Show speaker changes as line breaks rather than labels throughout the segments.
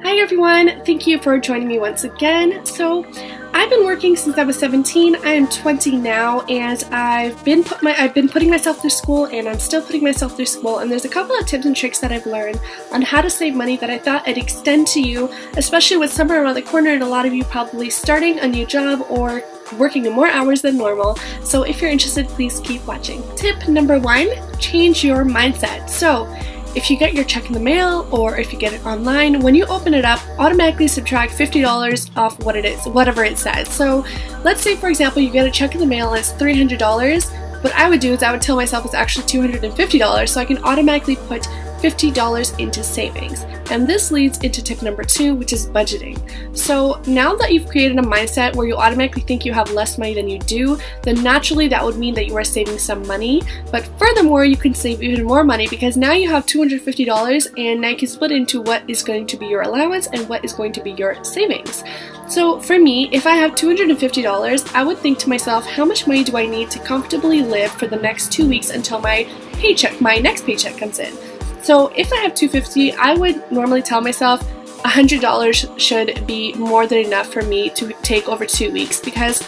Hi everyone, thank you for joining me once again. So I've been working since I was 17. I am 20 now, and I've been putting myself through school, and I'm still putting myself through school, and there's a couple of tips and tricks that I've learned on how to save money that I thought I'd extend to you, especially with summer around the corner and a lot of you probably starting a new job or working more hours than normal. So if you're interested, please keep watching. Tip number 1, change your mindset. So if you get your check in the mail or if you get it online, when you open it up, automatically subtract $50 off what it is, whatever it says. So let's say, for example, you get a check in the mail and it's $300. What I would do is I would tell myself it's actually $250, so I can automatically put $50 into savings. And this leads into tip number 2, which is budgeting. So now that you've created a mindset where you automatically think you have less money than you do, then naturally that would mean that you are saving some money. But furthermore, you can save even more money because now you have $250 and now you can split into what is going to be your allowance and what is going to be your savings. So for me, if I have $250, I would think to myself, how much money do I need to comfortably live for the next 2 weeks until my next paycheck comes in? So if I have $250, I would normally tell myself $100 should be more than enough for me to take over 2 weeks, because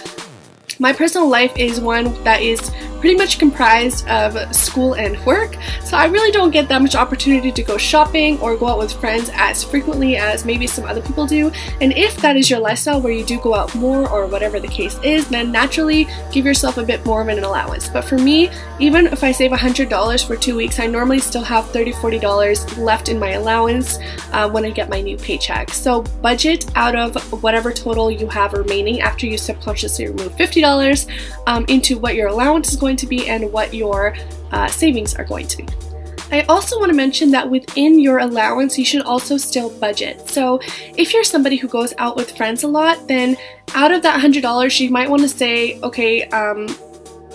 my personal life is one that is pretty much comprised of school and work, so I really don't get that much opportunity to go shopping or go out with friends as frequently as maybe some other people do. And if that is your lifestyle where you do go out more or whatever the case is, then naturally give yourself a bit more of an allowance. But for me, even if I save $100 for 2 weeks, I normally still have $30, $40 left in my allowance when I get my new paycheck. So budget out of whatever total you have remaining after you subconsciously remove $50 into what your allowance is going to be and what your savings are going to be. I also want to mention that within your allowance, you should also still budget. So if you're somebody who goes out with friends a lot, then out of that $100, you might want to say, okay,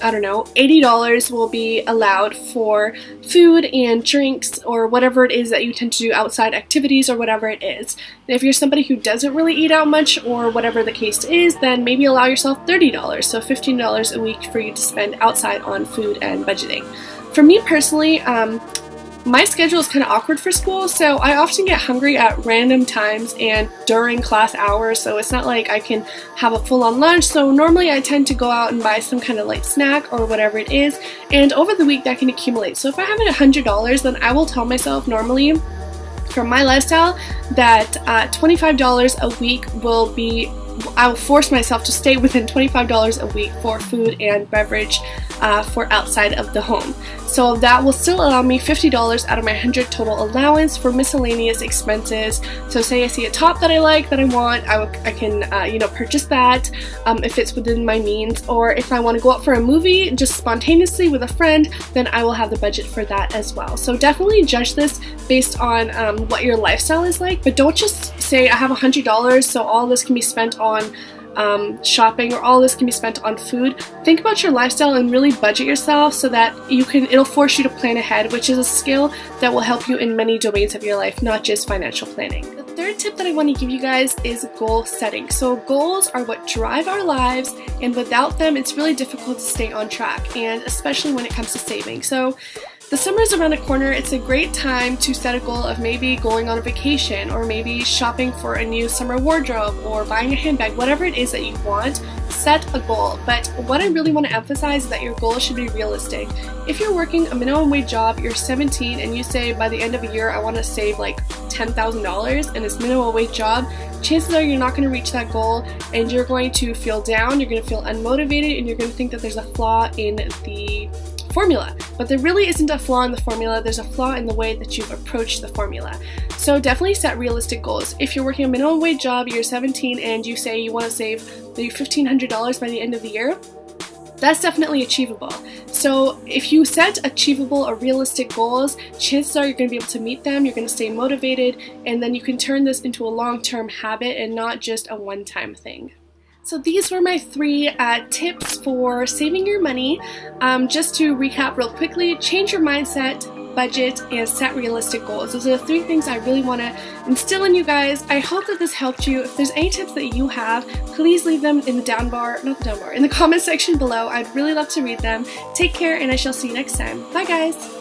I don't know, $80 will be allowed for food and drinks or whatever it is that you tend to do, outside activities or whatever it is. And if you're somebody who doesn't really eat out much or whatever the case is, then maybe allow yourself $30, so $15 a week for you to spend outside on food and budgeting. For me personally, my schedule is kind of awkward for school, so I often get hungry at random times and during class hours, so it's not like I can have a full-on lunch. So normally I tend to go out and buy some kind of light snack or whatever it is, and over the week that can accumulate. So if I have $100, then I will tell myself normally for my lifestyle that $25 a week will be, I will force myself to stay within $25 a week for food and beverage for outside of the home. So that will still allow me $50 out of my $100 total allowance for miscellaneous expenses. So say I see a top that I like, that I want, I can purchase that if it's within my means. Or if I want to go out for a movie just spontaneously with a friend, then I will have the budget for that as well. So definitely judge this based on what your lifestyle is like, but don't just say I have $100 so all this can be spent on shopping or all this can be spent on food. Think about your lifestyle and really budget yourself so that it'll force you to plan ahead, which is a skill that will help you in many domains of your life, not just financial planning. The third tip that I want to give you guys is goal setting. So goals are what drive our lives, and without them it's really difficult to stay on track, and especially when it comes to saving. So the summer is around the corner. It's a great time to set a goal of maybe going on a vacation or maybe shopping for a new summer wardrobe or buying a handbag, whatever it is that you want. Set a goal. But what I really want to emphasize is that your goal should be realistic. If you're working a minimum wage job, you're 17, and you say by the end of a year I want to save like $10,000 and it's minimum wage job, chances are you're not going to reach that goal and you're going to feel down, you're going to feel unmotivated, and you're going to think that there's a flaw in the formula. But there really isn't a flaw in the formula, there's a flaw in the way that you've approached the formula. So definitely set realistic goals. If you're working a minimum wage job, you're 17, and you say you want to save maybe $1,500 by the end of the year, that's definitely achievable. So if you set achievable or realistic goals, chances are you're going to be able to meet them, you're going to stay motivated, and then you can turn this into a long-term habit and not just a one-time thing. So these were my 3 tips for saving your money. Just to recap real quickly: change your mindset, budget, and set realistic goals. Those are the 3 things I really want to instill in you guys. I hope that this helped you. If there's any tips that you have, please leave them in the comment section below. I'd really love to read them. Take care, and I shall see you next time. Bye guys!